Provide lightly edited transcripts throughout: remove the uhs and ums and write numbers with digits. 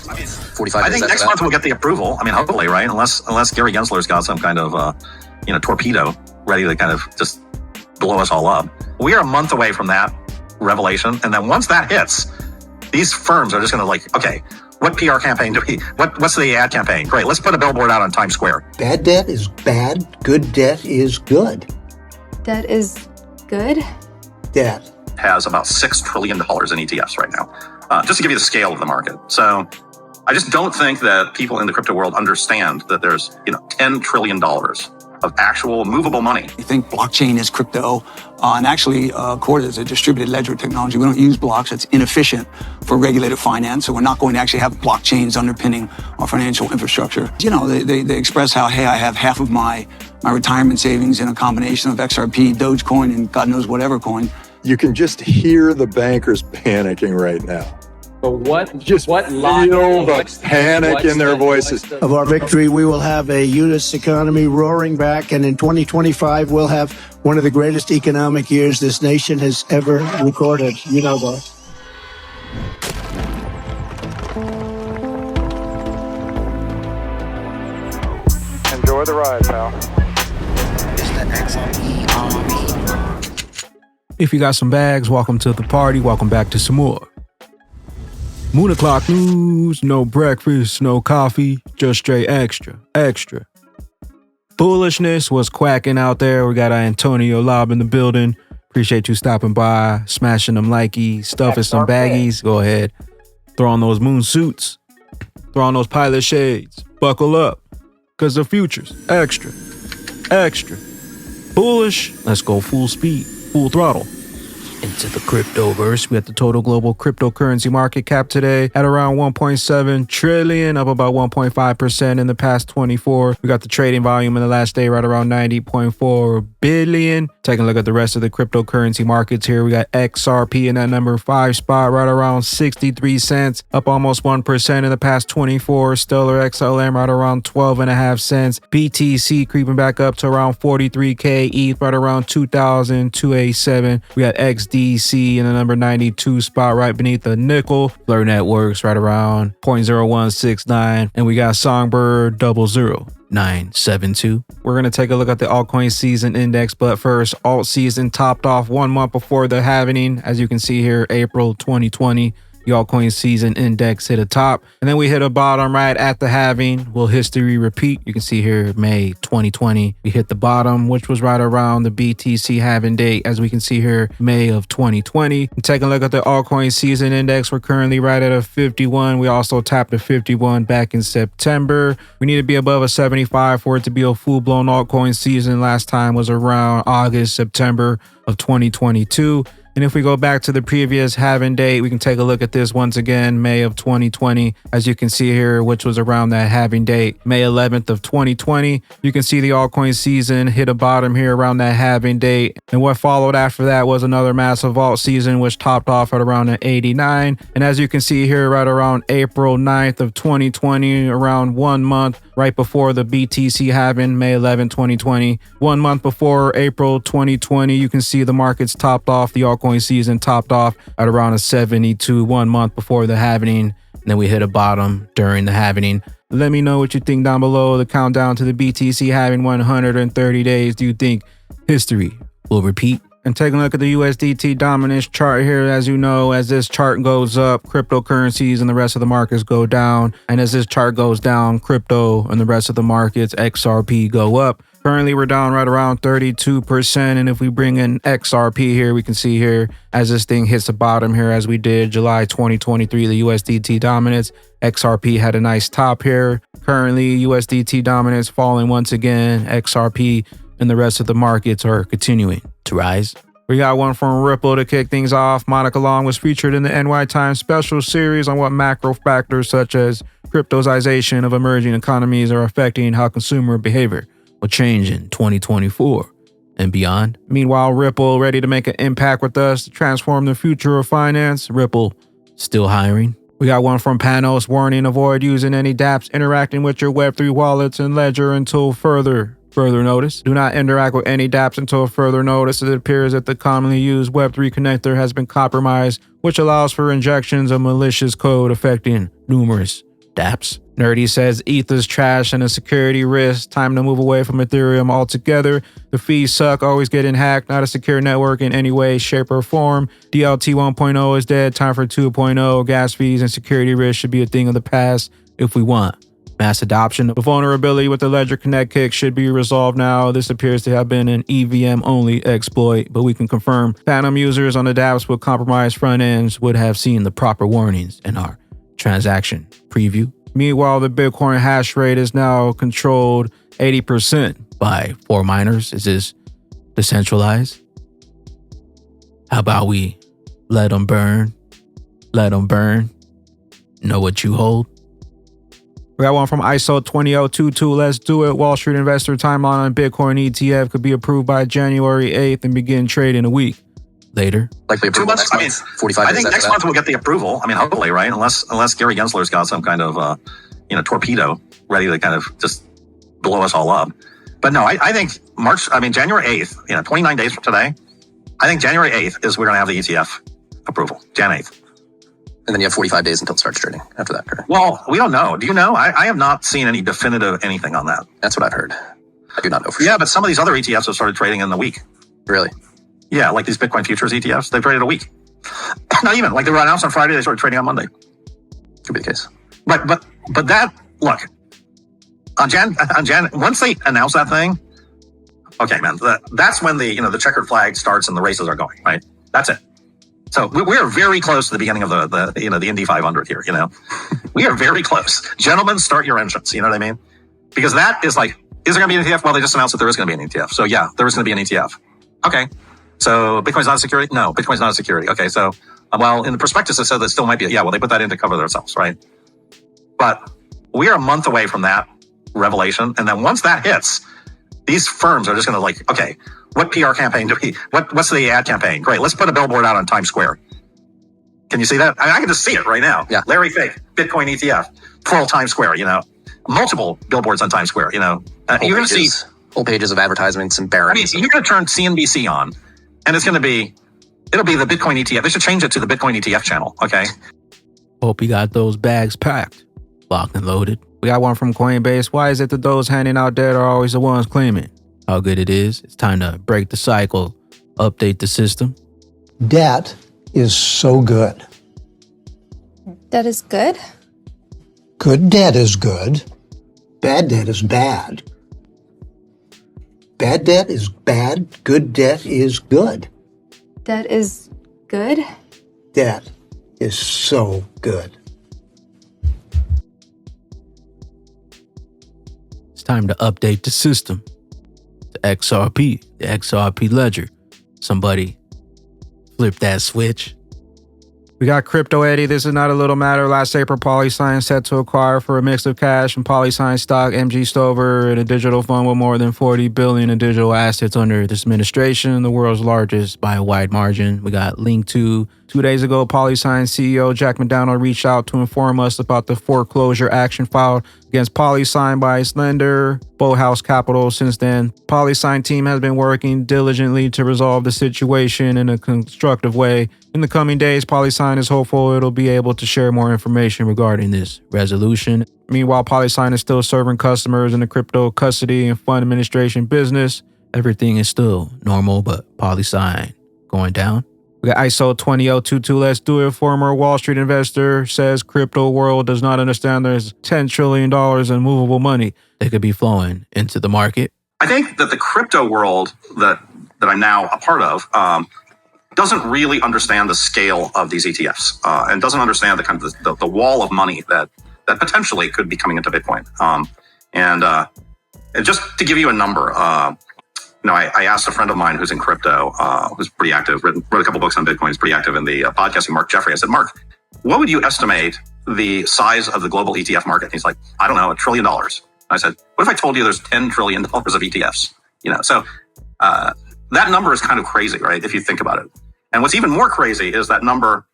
45 days. I think next month we'll get the approval. I mean, hopefully, right? Unless Gary Gensler's got some kind of torpedo ready to kind of just blow us all up. We are a month away from that revelation, and then once that hits, these firms are just going to okay, what PR campaign what's the ad campaign? Great, let's put a billboard out on Times Square. Bad debt is bad. Good debt is good. Debt is good? Debt has about $6 trillion in ETFs right now, just to give you the scale of the market. So I just don't think that people in the crypto world understand that there's $10 trillion of actual movable money. You think blockchain is crypto, and actually Core is a distributed ledger technology. We don't use blocks. It's inefficient for regulated finance, so we're not going to actually have blockchains underpinning our financial infrastructure. They express how, hey, I have half of my retirement savings in a combination of XRP, Dogecoin, and God knows whatever coin. You can just hear the bankers panicking right now. But what feel the panic in their voices. of our victory, we will have a U.S. economy roaring back, and in 2025, we'll have one of the greatest economic years this nation has ever recorded. You know that. Enjoy the ride, pal. It's the XRP Army. If you got some bags, welcome to the party. Welcome back to some more Moon o'clock news. No breakfast, no coffee, just straight extra. Foolishness was quacking out there. We got Antonio Lob in the building. Appreciate you stopping by, smashing them likey, stuffing some baggies. Go ahead, throw on those moon suits, throw on those pilot shades, buckle up, cause the future's extra. Bullish. Let's go full speed, full throttle into the cryptoverse. We had the total global cryptocurrency market cap today at around 1.7 trillion, up about 1.5% in the past 24. We got the trading volume in the last day right around 90.4 billion. Taking a look at the rest of the cryptocurrency markets here, we got XRP in that number 5 spot right around 63 cents, up almost 1% in the past 24. Stellar XLM right around 12.5 cents. BTC creeping back up to around 43k. ETH right around 2,287. We got XDC in the number 92 spot right beneath the nickel. Blur Networks right around 0.0169. And we got Songbird 00972. We're going to take a look at the altcoin season index, but first, alt season topped off 1 month before the halving. As you can see here, April 2020. The altcoin season index hit a top, and then we hit a bottom right at the halving. Will history repeat? You can see here May 2020, we hit the bottom, which was right around the BTC halving date. As we can see here, May of 2020. And taking a look at the altcoin season index, we're currently right at a 51. We also tapped a 51 back in September. We need to be above a 75 for it to be a full-blown altcoin season. Last time was around August, September of 2022. And if we go back to the previous halving date, we can take a look at this once again, May of 2020, as you can see here, which was around that halving date, May 11th of 2020. You can see the altcoin season hit a bottom here around that halving date. And what followed after that was another massive alt season, which topped off at around an 89. And as you can see here, right around April 9th of 2020, around 1 month right before the BTC halving, May 11, 2020, 1 month before April 2020, you can see the markets topped off. The altcoin season topped off at around a 72 1 month before the halving. And then we hit a bottom during the halving. Let me know what you think down below. The countdown to the BTC halving, 130 days. Do you think history will repeat? And taking a look at the USDT dominance chart here, as you know, as this chart goes up, cryptocurrencies and the rest of the markets go down. And as this chart goes down, crypto and the rest of the markets, XRP, go up. Currently, we're down right around 32%. And if we bring in XRP here, we can see here as this thing hits the bottom here, as we did July 2023, the USDT dominance. XRP had a nice top here. Currently, USDT dominance falling once again. XRP and the rest of the markets are continuing to rise. We got one from Ripple to kick things off. Monica Long was featured in the NY Times special series on what macro factors such as cryptozation of emerging economies are affecting how consumer behavior will change in 2024 and beyond. Meanwhile, Ripple ready to make an impact with us to transform the future of finance. Ripple still hiring. We got one from Panos warning, avoid using any dApps interacting with your Web3 wallets and ledger until further notice. Do not interact with any dApps until further notice. It appears that the commonly used Web3 connector has been compromised, which allows for injections of malicious code affecting numerous dApps. Nerdy says Ether's trash and a security risk. Time to move away from Ethereum altogether. The fees suck, always getting hacked. Not a secure network in any way, shape, or form. DLT 1.0 is dead. Time for 2.0. Gas fees and security risk should be a thing of the past if we want mass adoption. The vulnerability with the Ledger Connect kick should be resolved now. This appears to have been an EVM-only exploit, but we can confirm Phantom users on the dApps with compromised front ends would have seen the proper warnings in our transaction preview. Meanwhile, the Bitcoin hash rate is now controlled 80% by 4 miners. Is this decentralized? How about we let them burn? Let them burn. Know what you hold? We got one from ISO 20022. Let's do it. Wall Street investor timeline on Bitcoin ETF could be approved by January 8th and begin trading a week later. Likely approval 2 months. next month. 45 I days think after next that. month we'll get the approval. I mean, hopefully, right? Unless Gary Gensler's got some kind of torpedo ready to kind of just blow us all up. But no, I think January 8th, 29 days from today, I think January 8th is we're going to have the ETF approval. Jan 8th. And then you have 45 days until it starts trading after that. Correct? Well, we don't know. Do you know? I have not seen any definitive anything on that. That's what I've heard. I do not know for Yeah, sure. but some of these other ETFs have started trading in the week. Really? Yeah, like these Bitcoin futures ETFs, they've traded a week. Not even. Like they were announced on Friday, they started trading on Monday. Could be the case. But that, look, on Jan, once they announce that thing, okay, man, that's when the checkered flag starts and the races are going, right? That's it. So we're very close to the beginning of the Indy 500 here, We are very close. Gentlemen, start your engines, you know what I mean? Because that is like, is there going to be an ETF? Well, they just announced that there is going to be an ETF. So yeah, there is going to be an ETF. Okay. So Bitcoin's not a security? No, Bitcoin's not a security. Okay. So, well, in the prospectus, it said that still might be, well, they put that in to cover themselves, right? But we are a month away from that revelation. And then once that hits, these firms are just going to okay, what PR campaign what's the ad campaign? Great. Let's put a billboard out on Times Square. Can you see that? I can just see it right now. Yeah. Larry Fink, Bitcoin ETF, full Times Square, multiple billboards on Times Square, you're going to see whole pages of advertisements and barons. you're going to turn CNBC on and it'll be the Bitcoin ETF. They should change it to the Bitcoin ETF channel. Okay. Hope you got those bags packed, locked and loaded. We got one from Coinbase. Why is it that those handing out debt are always the ones claiming how good it is? It's time to break the cycle, update the system. Debt is so good. That is good? Good debt is good. Bad debt is bad. Bad debt is bad. Good debt is good. That is good? Debt is so good. It's time to update the system. The XRP, the XRP ledger. Somebody flip that switch. We got Crypto Eddie. This is not a little matter. Last April, PolySign set to acquire for a mix of cash and PolySign stock MG Stover and a digital fund with more than 40 billion in digital assets under this administration, the world's largest by a wide margin. We got linked to 2 days ago, PolySign CEO Jack McDonald reached out to inform us about the foreclosure action filed against PolySign by its lender, Bowhouse Capital. Since then, PolySign team has been working diligently to resolve the situation in a constructive way. In the coming days, PolySign is hopeful it'll be able to share more information regarding this resolution. Meanwhile, PolySign is still serving customers in the crypto custody and fund administration business. Everything is still normal, but PolySign going down. We got ISO 20022. Let's do it. Former Wall Street investor says crypto world does not understand there's $10 trillion in movable money that could be flowing into the market. I think that the crypto world that I'm now a part of doesn't really understand the scale of these ETFs and doesn't understand the kind of the wall of money that potentially could be coming into Bitcoin. And just to give you a number, I asked a friend of mine who's in crypto, who's pretty active, wrote a couple books on Bitcoin, is pretty active in the podcasting, Mark Jeffrey. I said, Mark, what would you estimate the size of the global ETF market? And he's like, I don't know, $1 trillion. I said, what if I told you there's $10 trillion of ETFs? So that number is kind of crazy, right? If you think about it. And what's even more crazy is that number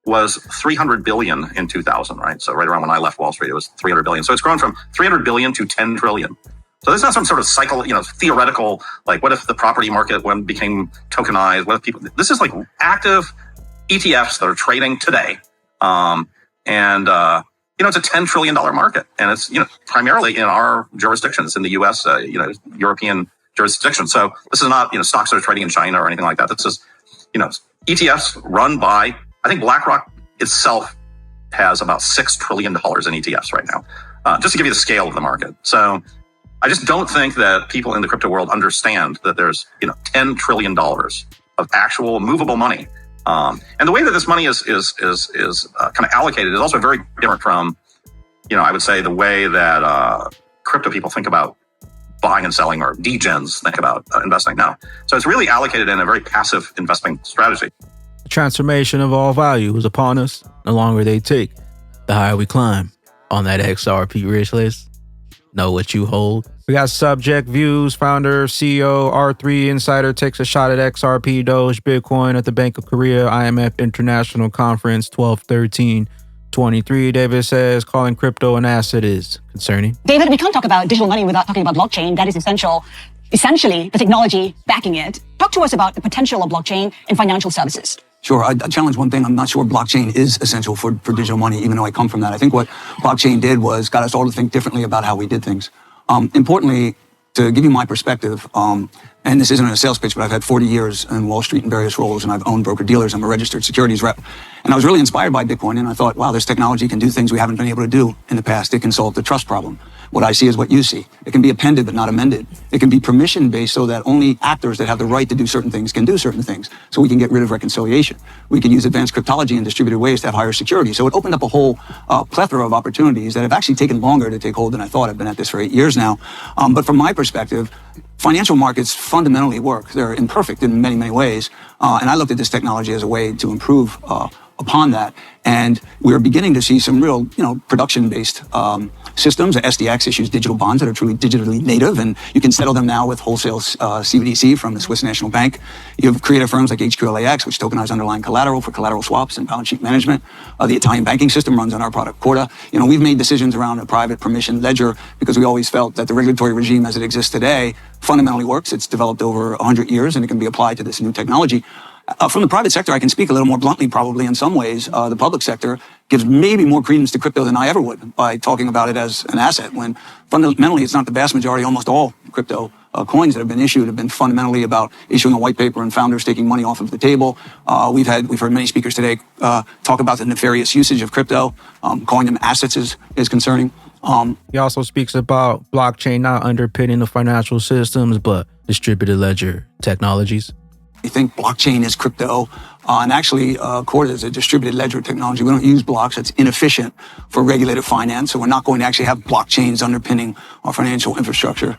was 300 billion in 2000, right? So right around when I left Wall Street, it was 300 billion. So it's grown from 300 billion to 10 trillion. So there's not some sort of cycle, theoretical, like what if the property market became tokenized? What if people, this is like active ETFs that are trading today. And it's a $10 trillion market, and it's, primarily in our jurisdictions, in the U.S., European jurisdiction. So this is not, stocks that are trading in China or anything like that. This is, ETFs run by, I think BlackRock itself has about $6 trillion in ETFs right now, just to give you the scale of the market. So I just don't think that people in the crypto world understand that there's, $10 trillion of actual movable money. And the way that this money is kind of allocated is also very different from, I would say the way that crypto people think about buying and selling, or degens think about investing now. So it's really allocated in a very passive investing strategy. The transformation of all value is upon us. The longer they take, the higher we climb on that XRP rich list. Know what you hold. We got Subject Views founder, CEO, R3 Insider takes a shot at XRP, Doge, Bitcoin at the Bank of Korea IMF International Conference 12/13/23. David says calling crypto an asset is concerning. David, we can't talk about digital money without talking about blockchain. That is essentially the technology backing it. Talk to us about the potential of blockchain in financial services. Sure. I challenge one thing. I'm not sure blockchain is essential for digital money, even though I come from that. I think what blockchain did was got us all to think differently about how we did things. Importantly, to give you my perspective, and this isn't a sales pitch, but I've had 40 years in Wall Street in various roles, and I've owned broker-dealers. I'm a registered securities rep. And I was really inspired by Bitcoin, and I thought, wow, this technology can do things we haven't been able to do in the past. It can solve the trust problem. What I see is what you see. It can be appended but not amended. It can be permission-based so that only actors that have the right to do certain things can do certain things. So we can get rid of reconciliation. We can use advanced cryptology and distributed ways to have higher security. So it opened up a whole plethora of opportunities that have actually taken longer to take hold than I thought. I've been at this for 8 years now. But from my perspective, financial markets fundamentally work. They're imperfect in many, many ways. And I looked at this technology as a way to improve upon that. And we're beginning to see some real, production-based systems. SDX issues digital bonds that are truly digitally native, and you can settle them now with wholesale CBDC from the Swiss National Bank. You have creative firms like HQLAX, which tokenize underlying collateral for collateral swaps and balance sheet management. The Italian banking system runs on our product, Corda. We've made decisions around a private permission ledger because we always felt that the regulatory regime as it exists today fundamentally works. It's developed over 100 years, and it can be applied to this new technology. From the private sector, I can speak a little more bluntly, probably in some ways. The public sector gives maybe more credence to crypto than I ever would by talking about it as an asset, when fundamentally it's not the vast majority. Almost all crypto coins that have been issued have been fundamentally about issuing a white paper and founders taking money off of the table. We've heard many speakers today talk about the nefarious usage of crypto. Calling them assets is concerning. He also speaks about blockchain not underpinning the financial systems, but distributed ledger technologies. We think blockchain is crypto, and actually, Corda is a distributed ledger technology. We don't use blocks. It's inefficient for regulated finance, so we're not going to actually have blockchains underpinning our financial infrastructure.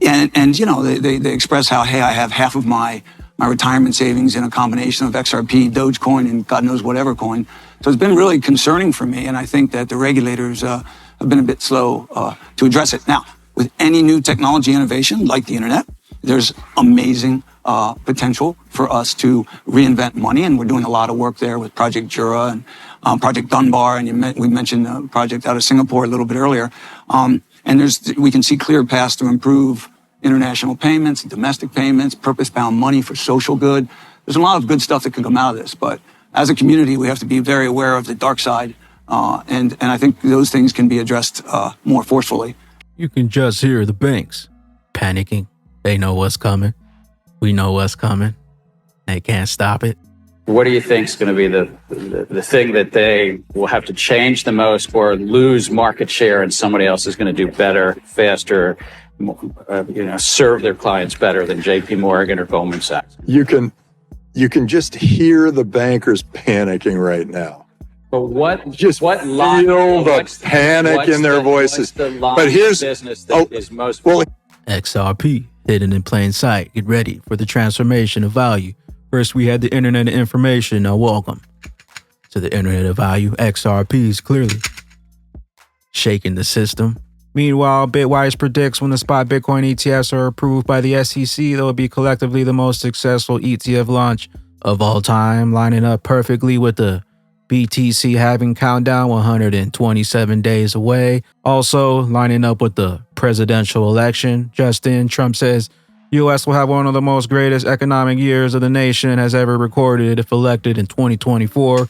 They express how, hey, I have half of my retirement savings in a combination of XRP, Dogecoin, and God knows whatever coin. So it's been really concerning for me, and I think that the regulators have been a bit slow to address it. Now, with any new technology innovation like the internet, there's amazing potential for us to reinvent money, and we're doing a lot of work there with Project Jura and Project Dunbar, and we mentioned a project out of Singapore a little bit earlier. And we can see clear paths to improve international payments, domestic payments, purpose-bound money for social good. There's a lot of good stuff that can come out of this, but as a community, we have to be very aware of the dark side, and I think those things can be addressed more forcefully. You can just hear the banks panicking. They know what's coming. We know what's coming. They can't stop it. What do you think is going to be the thing that they will have to change the most or lose market share, and somebody else is going to do better, faster, serve their clients better than JP Morgan or Goldman Sachs? You can just hear the bankers panicking right now. But what feel the panic in their voices. But here's business that is most XRP hidden in plain sight. Get ready for the transformation of value. First, we had the Internet of Information. Now, welcome to the Internet of Value. XRP is clearly shaking the system. Meanwhile, Bitwise predicts when the spot Bitcoin ETFs are approved by the SEC, they'll be collectively the most successful ETF launch of all time, lining up perfectly with the BTC halving countdown 127 days away. Also lining up with the presidential election. Just in, Trump says U.S. will have one of the most greatest economic years of the nation has ever recorded if elected in 2024.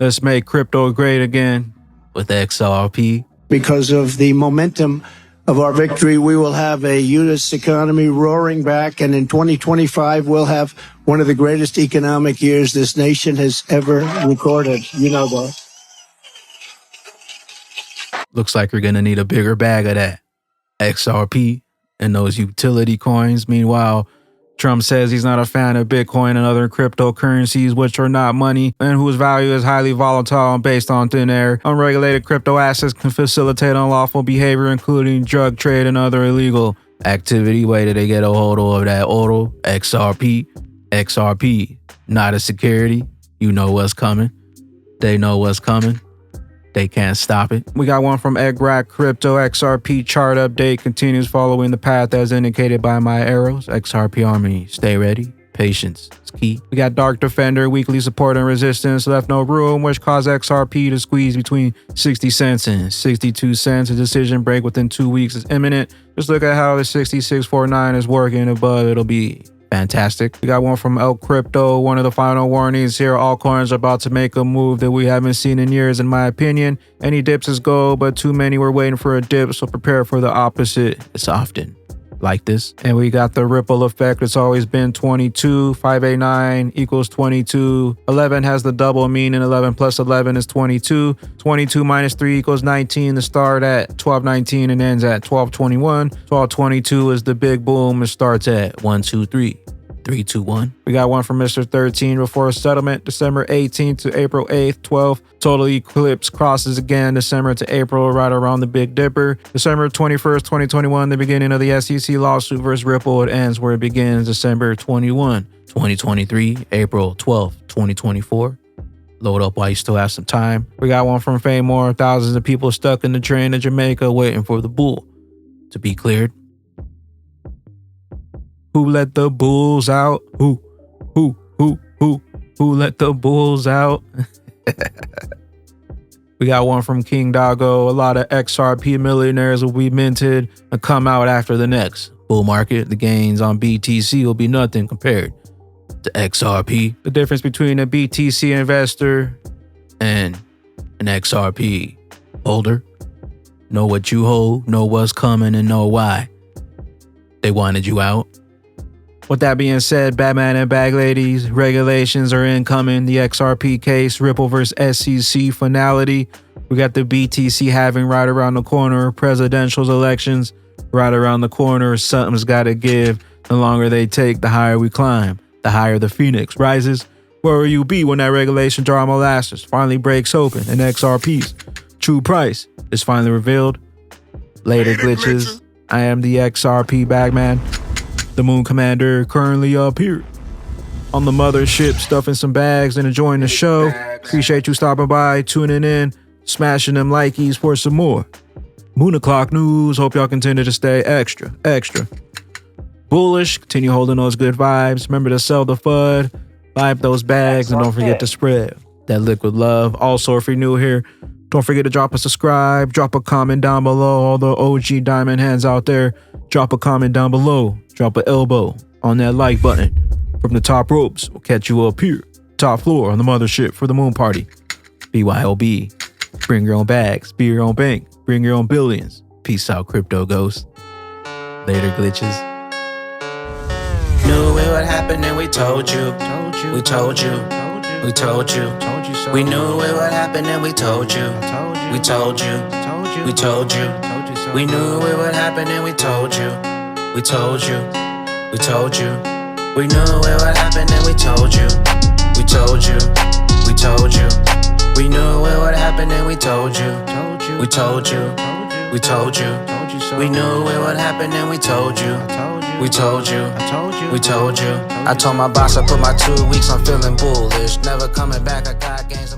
Let's make crypto great again. with XRP. Because of the momentum of our victory, we will have a U.S. economy roaring back, and in 2025, we'll have one of the greatest economic years this nation has ever recorded. You know that. Looks like you're going to need a bigger bag of that XRP and those utility coins. Meanwhile, Trump says he's not a fan of Bitcoin and other cryptocurrencies, which are not money and whose value is highly volatile and based on thin air. Unregulated crypto assets can facilitate unlawful behavior, including drug trade and other illegal activity. Wait till they get a hold of that HODL, XRP, XRP, not a security. You know what's coming. They know what's coming. They can't stop it. We got one from XRP Crypto. XRP chart update continues following the path as indicated by my arrows. XRP Army, stay ready. Patience is key. We got Dark Defender, weekly support and resistance, left no room, which caused XRP to squeeze between 60 cents and 62 cents. A decision break within 2 weeks is imminent. Just look at how the 6649 is working above. It'll be fantastic. We got one from El Crypto. One of the final warnings here. Altcoins are about to make a move that we haven't seen in years, in my opinion. Any dips is gold, but too many were waiting for a dip, so prepare for the opposite. It's often like this. And we got the ripple effect. It's always been 22. 589 equals 22. 11 has the double meaning. 11 plus 11 is 22. 22 minus 3 equals 19. The start at 1219 and ends at 1221. 1222 is the big boom. It starts at 1, 2, 3. 3, 2, 1. We got one from Mr. 13 before settlement, December 18th to April 8th, 12. Total eclipse crosses again, December to April, right around the Big Dipper. December 21st, 2021, the beginning of the SEC lawsuit versus Ripple. It ends where it begins, December 21, 2023, April 12th, 2024. Load up while you still have some time. We got one from Famore. Thousands of people stuck in the train to Jamaica waiting for the bull to be cleared. Who let the bulls out? Who let the bulls out? We got one from King Doggo. A lot of XRP millionaires will be minted and come out after the next bull market. The gains on BTC will be nothing compared to XRP. The difference between a BTC investor and an XRP holder. Know what you hold, know what's coming, and know why they wanted you out. With that being said, Batman and Bag Ladies, regulations are incoming. The XRP case, Ripple versus SEC finality. We got the BTC halving right around the corner. Presidential elections right around the corner. Something's got to give. The longer they take, the higher we climb. The higher the phoenix rises. Where will you be when that regulation jar molasses finally breaks open and XRP's true price is finally revealed? Later glitches. I am the XRP Bagman. The Moon Commander currently up here on the mothership, stuffing some bags and enjoying the show. Appreciate you stopping by, tuning in, smashing them likeys for some more Moon O'Clock news. Hope y'all continue to stay extra bullish. Continue holding those good vibes. Remember to sell the FUD, buy up those bags, and don't forget to spread that liquid love. Also, if you're new here, don't forget to drop a subscribe, drop a comment down below. All the OG diamond hands out there, drop a comment down below. Drop an elbow on that like button. From the top ropes, we'll catch you up here. Top floor on the mothership for the moon party. BYOB. Bring your own bags. Be your own bank. Bring your own billions. Peace out, crypto ghosts. Later, glitches. Knew it would happen and we told you. We told you. We told you. We knew it would happen and we told you. We told you. We told you. We knew it would happen and we told you. We told you, we told you. We knew it would happen and we told you. We told you, we told you. We knew it would happen and we told you. We told you, we told you. We knew it would happen and we told you. We told you, we told you. I told my boss I put my 2 weeks on feeling bullish. Never coming back, I got gains.